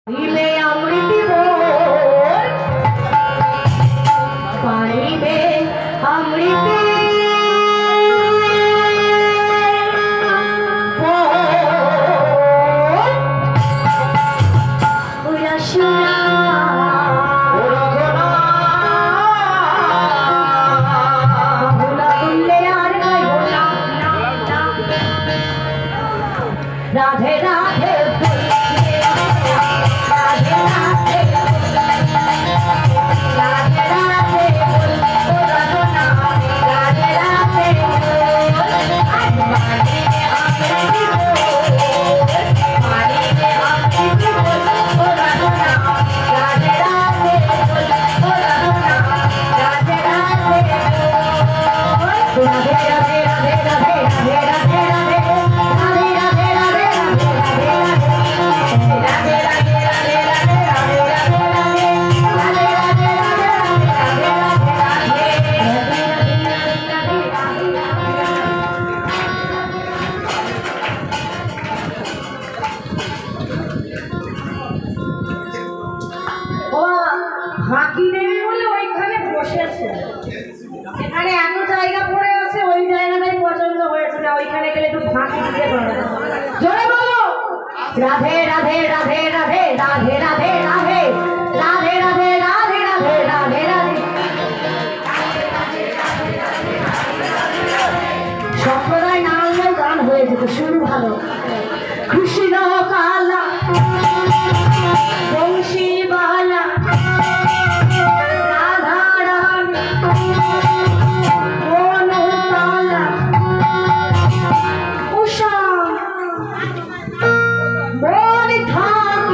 দিলে অমৃতি পাইবে অমৃতি রাধে রাধে ফাঁকি নেবে বলে ওইখানে বসেছে। এখানে এত জায়গা পড়ে আছে, ওই জায়গাটাই পছন্দ হয়েছে না, ওইখানে গেলে একটু ফাঁকি দিতে পারবে। জোরে বলো রাধে রাধে রাধে রাধে রাধে রাধে রাধে রাধে রাধে রাধে রাধে রাধে রাধে। সম্প্রদায় নামলেও গান হয়ে যেত, শুরু ভালো। কৃষ্ণ কালা বংশী বালা মন থাক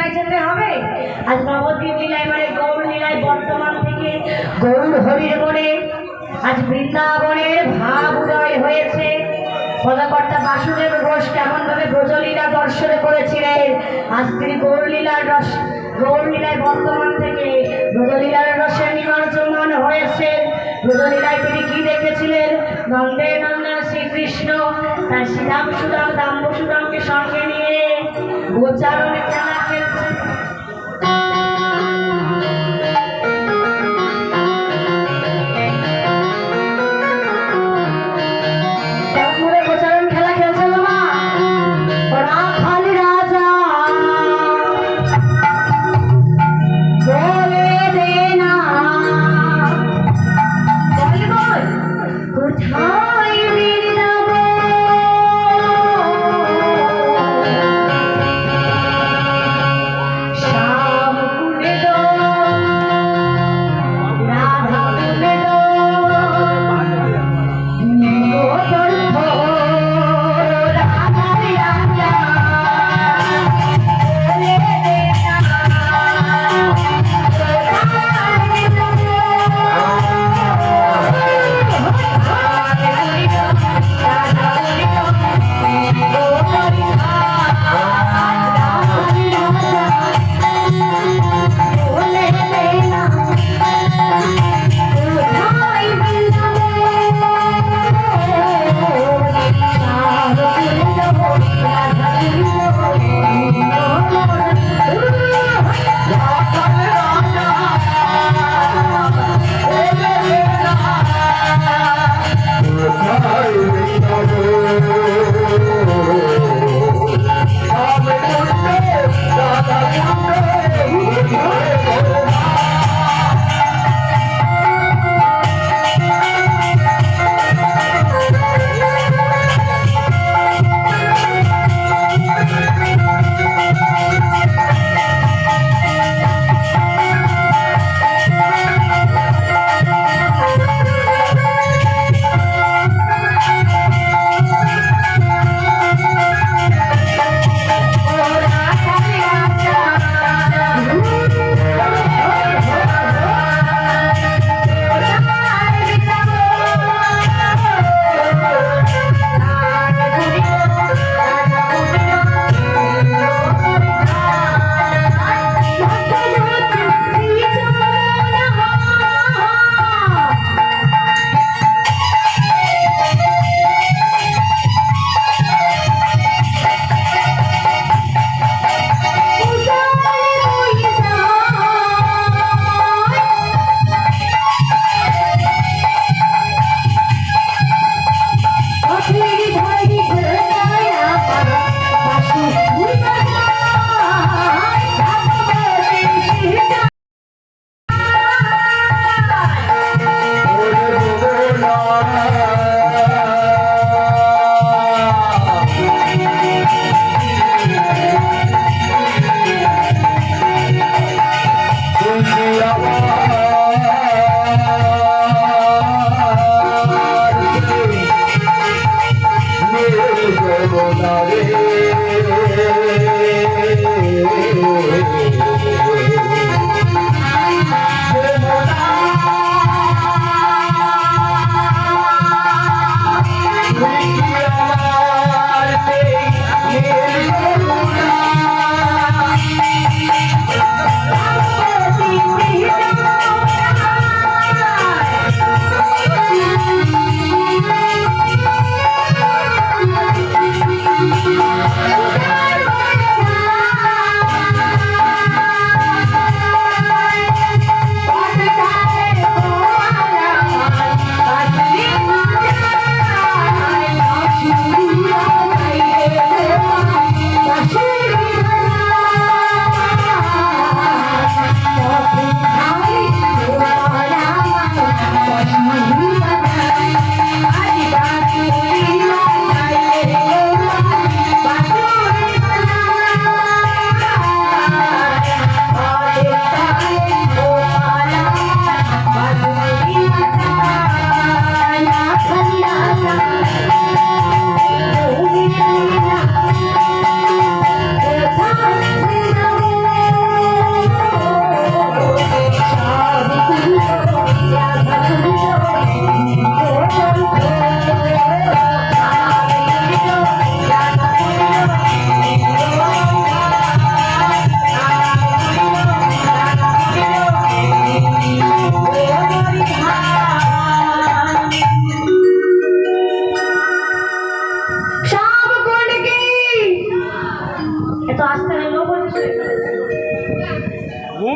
লীলায় যেতে হবে। আজ নবদ্বীপ লীলায় মানে গৌর লীলায় বর্তমান থেকে গৌর হরির মনে আজ বৃন্দাবনের ভাব উদয় হয়েছে। পদকর্তা বাসুদেব ঘোষ কেমন ভাবে ব্রজলীলা দর্শনে করেছিলেন, আজ তিনি গৌর লীলায় বর্তমান থেকে ব্রজলীলার রসে নিমজ্জমান হয়েছেন। ব্রজলীলায় তিনি কি দেখেছিলেন? নন্দে নন্দন শ্রীকৃষ্ণ তার শ্রীরাম সুদাম দাম্ব সুদামকে সঙ্গে নিয়ে গোচারণে খেলা খেলছে।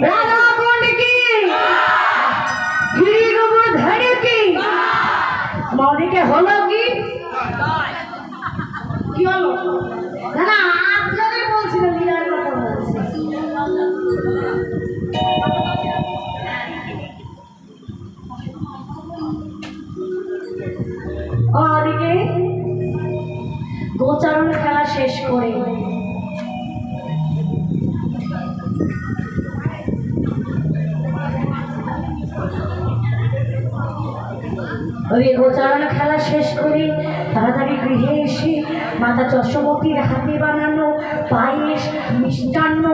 রাধা কুণ্ড কি গিরি গোবর্ধন কি মদিকে হলো কি কি হলো না না আজকে বলছিল লীলার কথা বলছি ওদিকে গোচারণ খেলা শেষ করে ওই গোচারণ খেলা শেষ করে তাড়াতাড়ি গৃহে এসে মাতা যশোমতীর হাতে বানানো পায়েস মিষ্টান্ন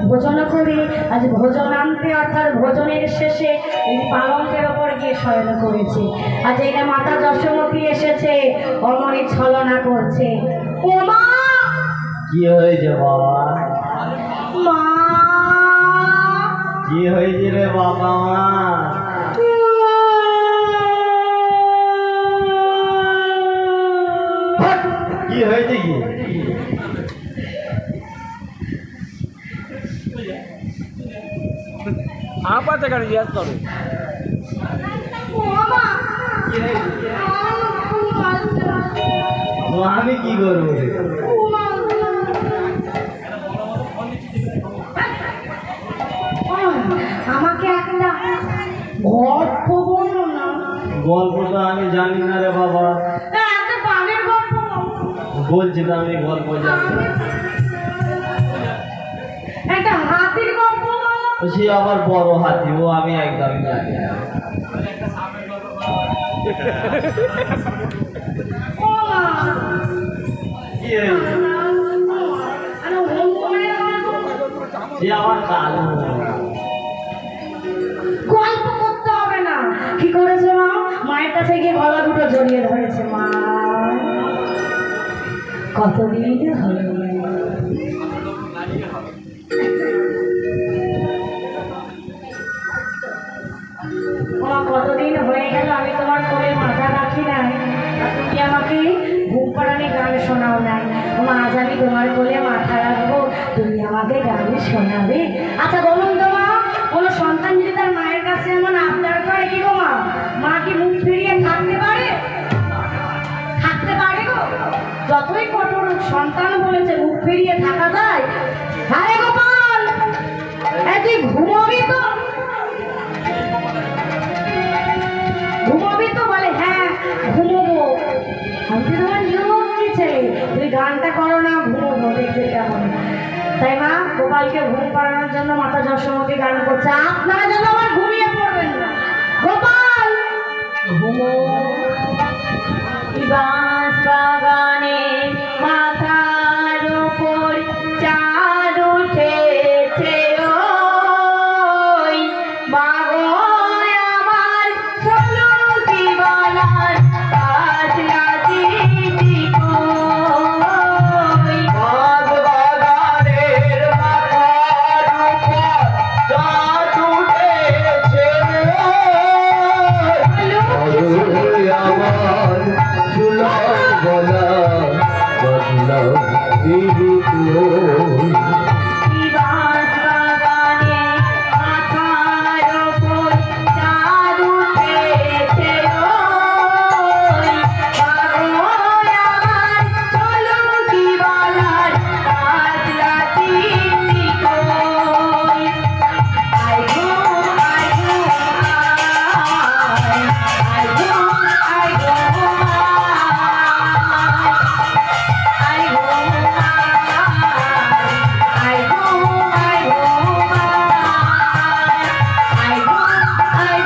ভোজন করে আজ ভোজনান্তে অর্থাৎ ভোজনের শেষে এই পালঙ্কের ওপর গিয়ে শয়ন করেছে। আজ এটা মাতা যশোমতী এসেছে অমনি ছলনা করছে। ও মা কি হয়েছে বাবা? মা কি হয়েছে রে বাবা? মা কি হয়েছে? কি আপাতে গাড়ি জিজ্ঞাস করো। আমি কি করবো? আমাকে একটা গল্প বলো না। গল্প তো আমি জানি না রে বাবা। একটা বানের গল্প বলছি তো আমি গল্প জানি। একটা হাতির গল্প সে আবার বড় হাতি, ও আমি একদম জানি না। কি হয়েছে? সে আমার কালো। গল্প করতে হবে না। কি করেছে মা? মায়ের কাছে গিয়ে গলা দুটো জড়িয়ে ধরেছে। মা কতদিন হলো কতদিন হয়ে গেল আমি তোমার কোলে মাথা রাখি নাই, তুমি আমাকে ঘুম পাড়ানি গান শোনাও নাই। আজ আমি তোমার কোলে মাথা রাখবো, তুমি আমাকে গান শোনাবে। আচ্ছা বলুন তো মা, কোনো সন্তান যদি তার মায়ের কাছে এমন আবদার করে, কি গো মা, মা কি মুখ ফিরিয়ে থাকতে পারে? থাকতে পারে গো? যতই কঠোর সন্তান বলেছে মুখ ফিরিয়ে থাকা যায়? আরে গোপাল, তুই ঘুমাবি তো? ঘুমাবি তো? বলে হ্যাঁ ঘুমোবো। আমি তোমার নিয়মী ছেলে, তুই গানটা করো না, ঘুমোবো, দেখবে কেমন। তাই মা গোপালকে ঘুম পাড়ানোর জন্য মাতা যশোমতী গান করছে। আপনারা যেন আমার ঘুমিয়ে পড়বেন না। গোপাল ঘুমো বাঁশ বাগানে মাথার উপর চাঁদ উঠেছে, ওই বাগো আমার ষোলটি বালার কাজ রাজিছি কই। বাঁশ বাগানের মাথার উপর চাঁদ উঠেছে, আমার ঝুলার গলা বদলা দিদি তুই। বাঁশ বাগানে মাথার উপর চাঁদ উঠেছে, ওই বাগো আমার ষোলটি বালার কাজ রাজিছি কই। I go I go I go I go I go I go I go I go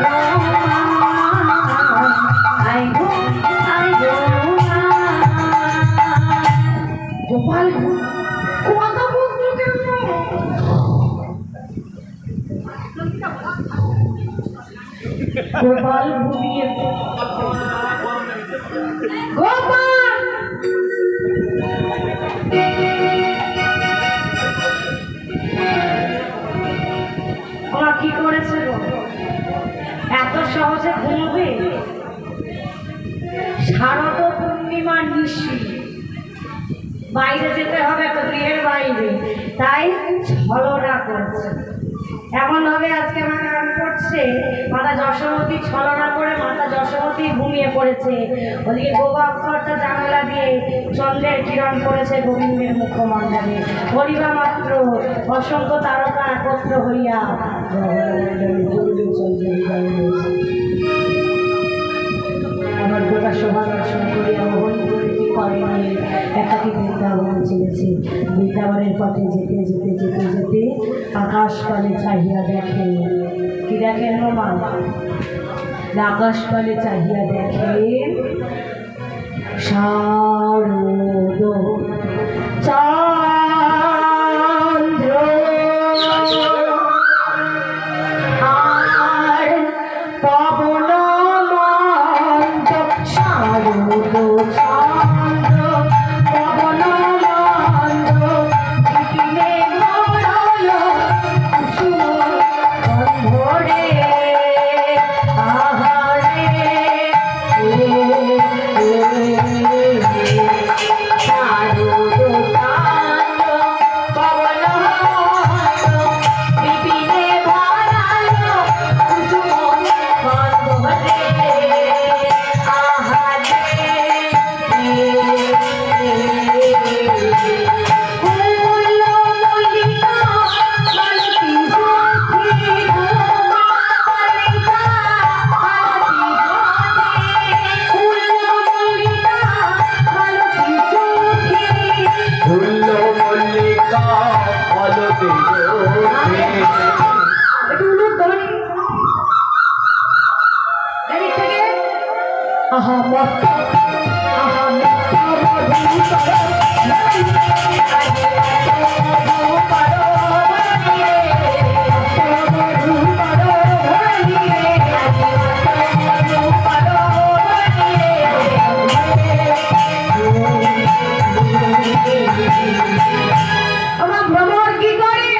I go I go I go. Gopal কথা বলছো কেন? গোপাল ঘুমিয়ে গোপাল ওরা কি করেছে গো? এত সহজে ঘুমবে? শারদ পূর্ণিমার নিশি, বাইরে যেতে হবে তো, গৃহের বাইরে, তাই ছলনা করছে। এমন ভাবে আজকে আমার গান করছে, মাতা যশোমতী ছলনা করে মাতা যশোমতী ঘুমিয়ে পড়েছে। ওদিকে গোবা অক্ষরটা জানালা দিয়ে চন্দ্রের কিরণ পড়েছে গোবিন্দের মুখমণ্ডলে। হরিবা মাত্র অসংখ্য তারকা একত্র হইয়া আমার গোটা শোভা দর্শন করিয়া মোহন করে কি করেনি একাকি বৃন্দাবন চলেছে। বৃন্দাবনের পথে যেতে যেতে যেতে যেতে আকাশ পানে চাহিয়া দেখে, কি দেখেন মামা? আকাশ পানে চাহিয়া দেখে শারদ চন্দ্র আর পবন মন্ত। শারদ চন্দ্র পবন মন্ত বিপিনে গড়ল কুসুম গন্ধরে। আহারে শারদ চন্দ্র পবন মন্ত বিপিনে গড়ল কুসুম গন্ধরে। আহা মত আহা মত আমার ভ্রমণ কি করে?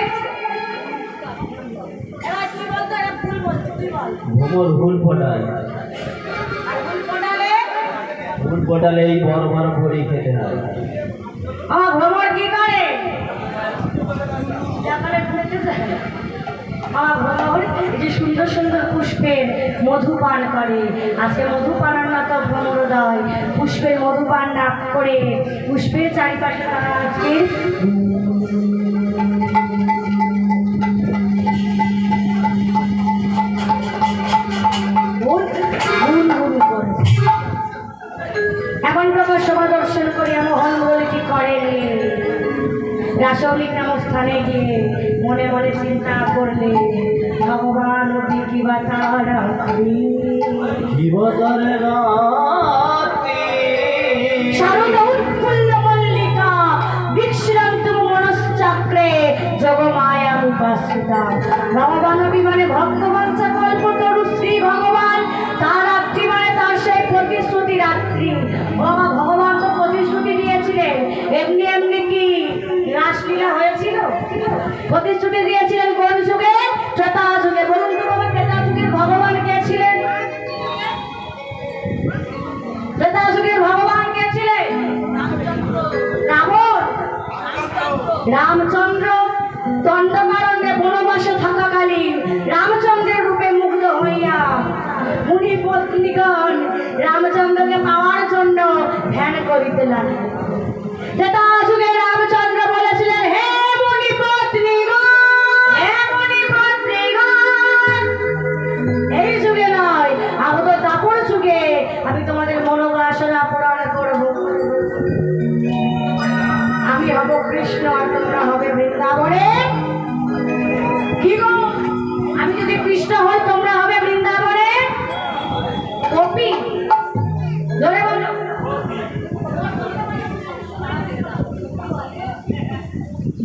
ভ্রমর ভুল ফোটায়, ভুল ফোটালে এই বড় বড় ভরি খেতে হয়। আমার ভ্রমণ কি করে? আমার ভ্রমণ এই যে সুন্দর সুন্দর পুষ্পের মধু পান করে। আজকে মধু পানের না তো ভ্রমরোদয়, পুষ্পের মধু পান না করে পুষ্পের চারিপাশে তারা আজকে এখন প্রকাশ শোভা দর্শন করিয়া মোহন বলে কি করেনি। রাসলিক নামক স্থানে গিয়ে মনে মনে চিন্তা করলে ভগবান অতি কিবা তারা শারদ উৎফুল্ল মল্লিকা বিক্রান্ত মনশ্চক্রে যোগমায়া উপাসিতা। ভগবান অভিমানে ভক্তবাঞ্ছা কল্পতরু শ্রী ভগবান তার রাত্রি মানে তার সেই প্রতিশ্রুতি রাত্রি। বাবা ভগবান তো প্রতিশ্রুতি দিয়েছিলেন, এমনি এমনি কি রাসলীলা হয়েছিল? প্রতিশ্রুতি দিয়েছিলেন কোন যুগে? ত্রেতা যুগে। বলুন তো বাবা, ত্রেতা যুগের ভগবান কে ছিলেন? ত্রেতা যুগের ভগবান কে ছিলেন? রাবণ, রামচন্দ্র। দণ্ডকারণ্যে বনবাসে থাকাকালীন রামচন্দ্রের রূপে মুগ্ধ হইয়া মুনি পত্নীগণ রামচন্দ্রকে পাওয়ার জন্য ধ্যান করিতে লাগলেন। ত্রেতা যুগে রামচন্দ্র বলেছিলেন, হে মুনি পত্নীগণ, হে মুনি পত্নীগণ, এই যুগে নয়, আগত দাপর যুগে আমি তোমাদের মনোবাসনা পূরণ করব। আমি হব কৃষ্ণ আর তোমরা হবে বৃন্দাবনে। কি গো, আমি যদি কৃষ্ণ হই তোমরা হবে বৃন্দাবনে গোপী। জোরে বলো।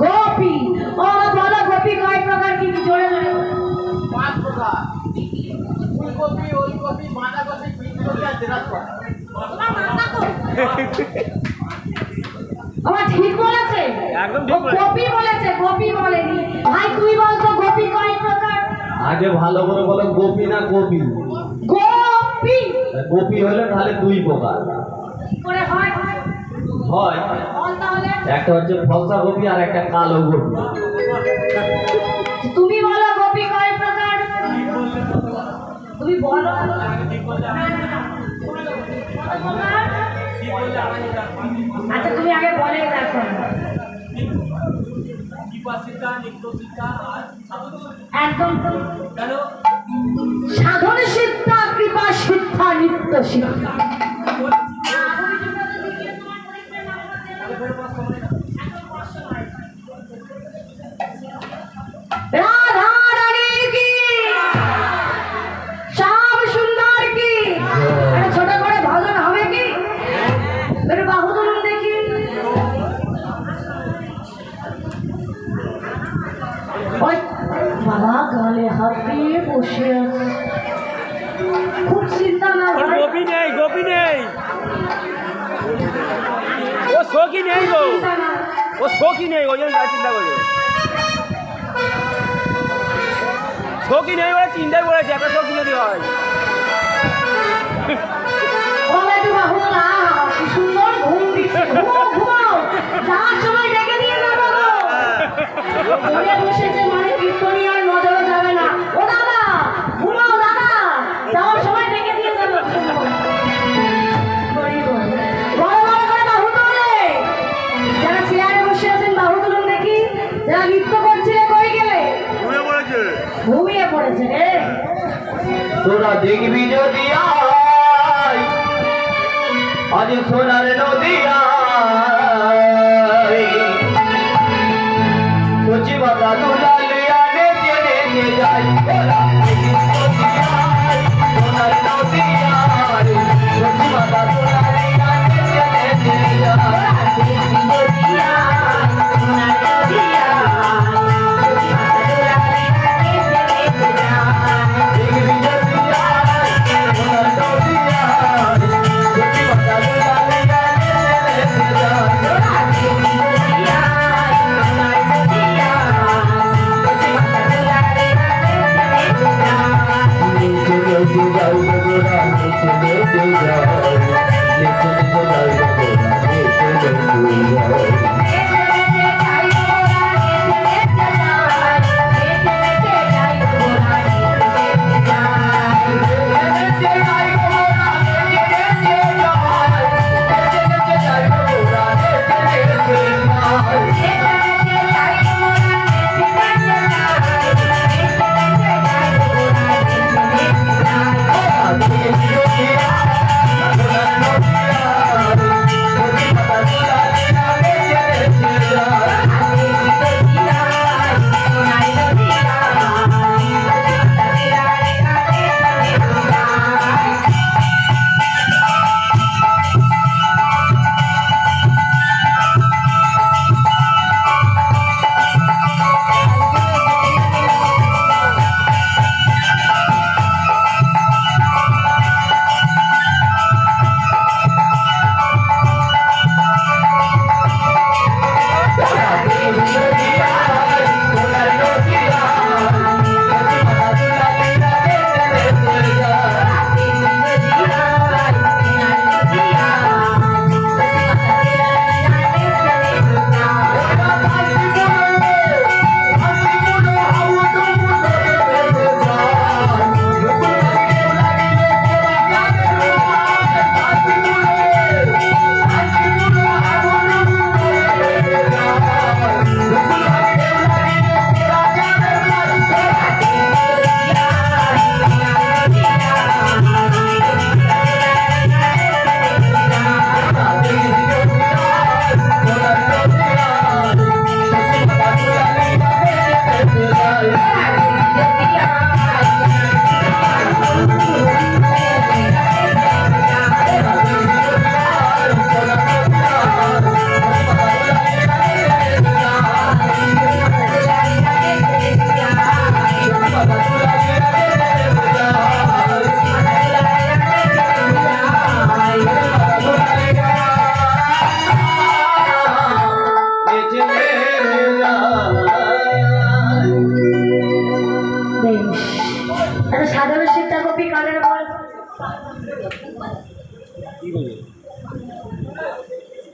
গোপী। ও বলো গোপী কয় প্রকার? কি জোরে জোরে বলো। 5 প্রকার। ফুলকপি, ওলকপি, বাঁধাকপি, ফুলকপি আর দেরাজকপি। আমার ঠিক বলেছে? একদম ঠিক বলেছে। গোপী বলেছে, গোপী বলেনি। ভাই তুই বল তো গোপী কয় প্রকার? আগে ভালো করে বলো, গোপী না গোপী? গোপী। গোপী হলে তাহলে 2 প্রকার কি করে হয়? হয়। বল তাহলে। একটা হচ্ছে ফলসা গোপী আর একটা কালো গোপী। তুমি বলো গোপী কয় প্রকার? তুমি বলো। আচ্ছা তুমি আগে বলে দেখো। একদম সাধন সিদ্ধা কৃপা সিদ্ধা নিত্য সিদ্ধা। রাধা রানীর কি, শ্যাম সুন্দর কি, একটা ছোট করে ভজন হবে কি? একটু বাহু তুলুন দেখি। ওই বাবা গালে হাত দিয়ে বসে আছে, খুব চিন্তা না হয়। গোপী নেই, গোপী নেই, ও সখী নেই গো, ও সখী নেই, ওই জন্য চিন্তা করছে। সখী নেই বলে চিন্তাই করেছে, একটা সখী যদি হয়। বাবা একটু বাহু তোলা, কি সুন্দর ঘুম দিচ্ছে। ঘুমাও ঘুমাও, যাওয়ার সময় ডেকে নিয়ে যাবো গো। ঘরে বসেছে মানে কীর্তনী আর নজরে যাবে না। ও দাদা ঘুমাও দাদা, যাওয়ার সময় ডেকে দিয়ে যাবো। বড় বড় করে বাহু তোলে। যারা চেয়ারে বসে আছেন বাহু তুলুন দেখি। যারা নৃত্য করছিলে কই গেলে? ঘুমিয়ে পড়েছে রে। তোরা দেখবি যদি আয়, আজ সোনার নদিয়ায়, কচি মাথা দুলালিয়া নেচে নেচে যায়। তোরা দেখবি যদি আয়, সোনার নদিয়ায়, কচি মাথা দুলালিয়া নেচে নেচে যায়।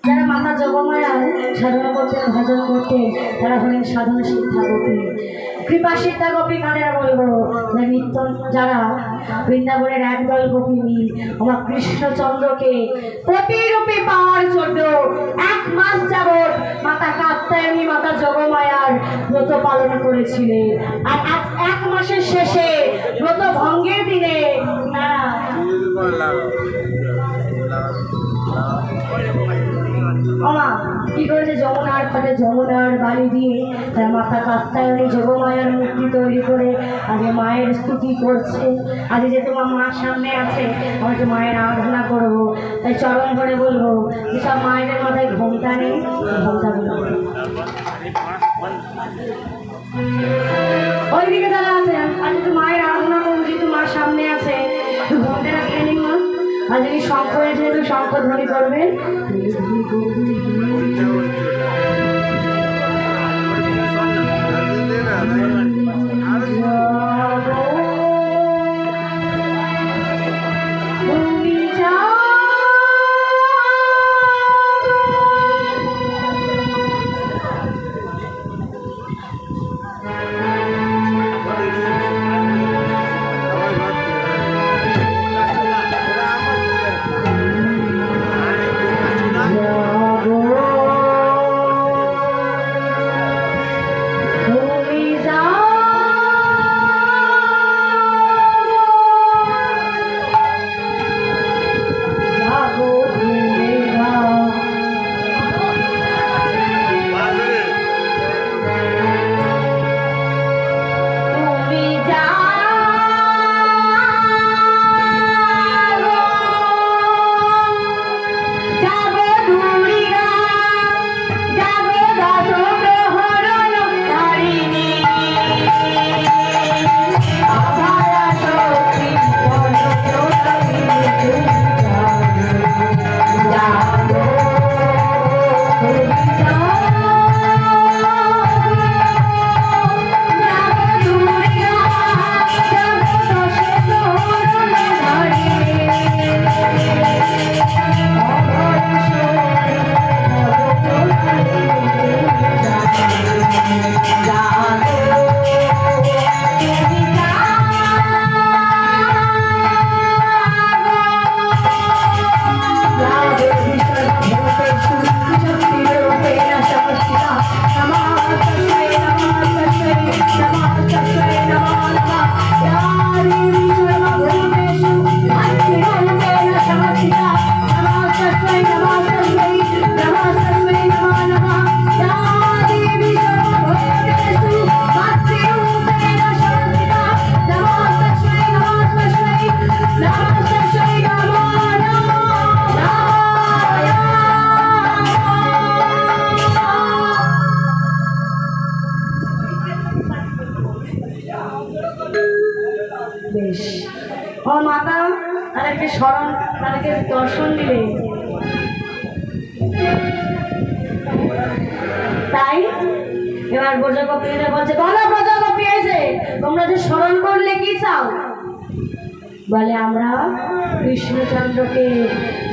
যারা মাতা জগমায়া সাধনা করতেন, ভজন করতেন, তারা হলেন সাধন সিদ্ধা গোপী। কৃপা সিদ্ধা গোপী কাদের বলবো? নিত্য যারা বৃন্দাবনের একদল গোপী মিল আমার কৃষ্ণচন্দ্রকে প্রতিরূপে পাওয়ার জন্য 1 মাস যাবৎ মাতা কাত্যায়নী, মাতা যোগমায়ার ব্রত পালন করেছিলেন। আর 1 মাসের শেষে ব্রত ভঙ্গের দিনে তারা আমা কি করেছে, যমুনার ঘাটে যমুনার বাড়ি দিয়ে তারা মাতা কাত্যায়নী যোগমায়ার মূর্তি তৈরি করে আজকে মায়ের স্তুতি করছে। আজকে যে তোমার মার সামনে আছে, আমরা যে মায়ের আরাধনা করবো, তাই চরণ করে বলবো যেসব মায়েদের মাথায় ঘোমটা নেই, ঘোমটা গুলো ওইদিকে যারা আছেন আজকে তো মায়ের আরাধনা করবো, যেহেতু মার সামনে আছে একটু ঘোমটাটা খেয়ে নিন মা। আর যিনি শঙ্খ যেহেতু শঙ্খ ধ্বনি করবেন, বেশ ও মাতা তাদেরকে স্মরণ, তাদেরকে দর্শন দিলে, তাই এবার ব্রজগোপীরা বলছে, বলো ব্রজগোপী এসে তোমরা যে স্মরণ করলে কি চাও? বলে আমরা কৃষ্ণচন্দ্রকে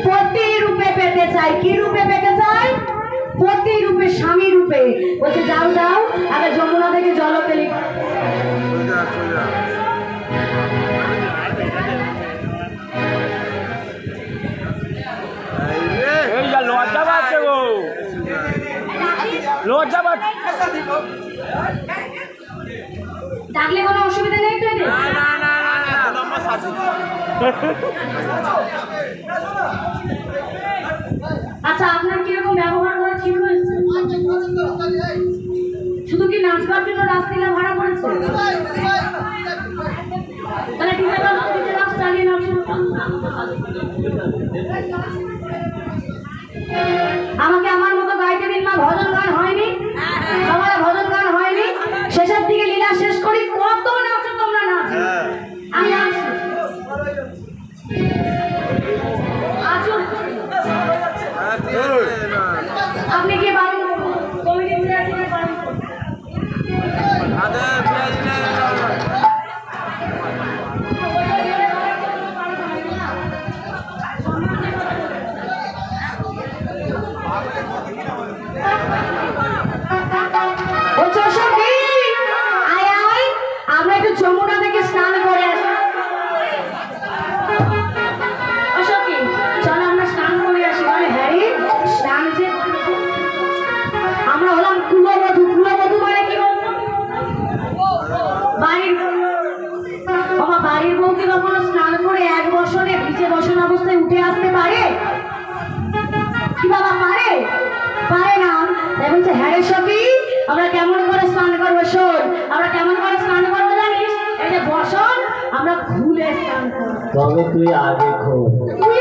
প্রতিরূপে পেতে চাই। কি রূপে পেতে চাই? প্রতিরূপে, স্বামী রূপে। বলছে যাও যাও, আগে যমুনা থেকে জল পেলে এই যা লজ্জা পাচ্ছে গো, লজ্জা পাচ্ছে। ডাকলে কোনো অসুবিধা নেই তো? আচ্ছা আপনার কিরকম ব্যবহার করা ঠিক হয়েছে? শুধু কি নাচবার জন্য রাস্তা ভাড়া করেছে? তাহলে ঠিক আছে, চালিয়ে নাও। আমাকে আমার মতো গাইতে দিন মা। ভজন গান হয়নি, আমার ভজন গান হয়নি। শেষের দিকে লীলা শেষ করি। কত নাচো তোমরা, নাচ আমি নাচছি। আপনি কি বারণ কমিটি আছেন? কি কখনো স্নান করে এক বছরে ভিজে বসন অবস্থায় উঠে আসতে পারে? কি বাবা পারে? পারে না। তাই বলছে হ্যাঁ রে সখী, আমরা কেমন করে স্নান করবো শোন। আমরা কেমন করে স্নান করবো জানিস? এই যে বসন আমরা ভুলে স্নান করবো। তবে তুই আগে খোল। তুই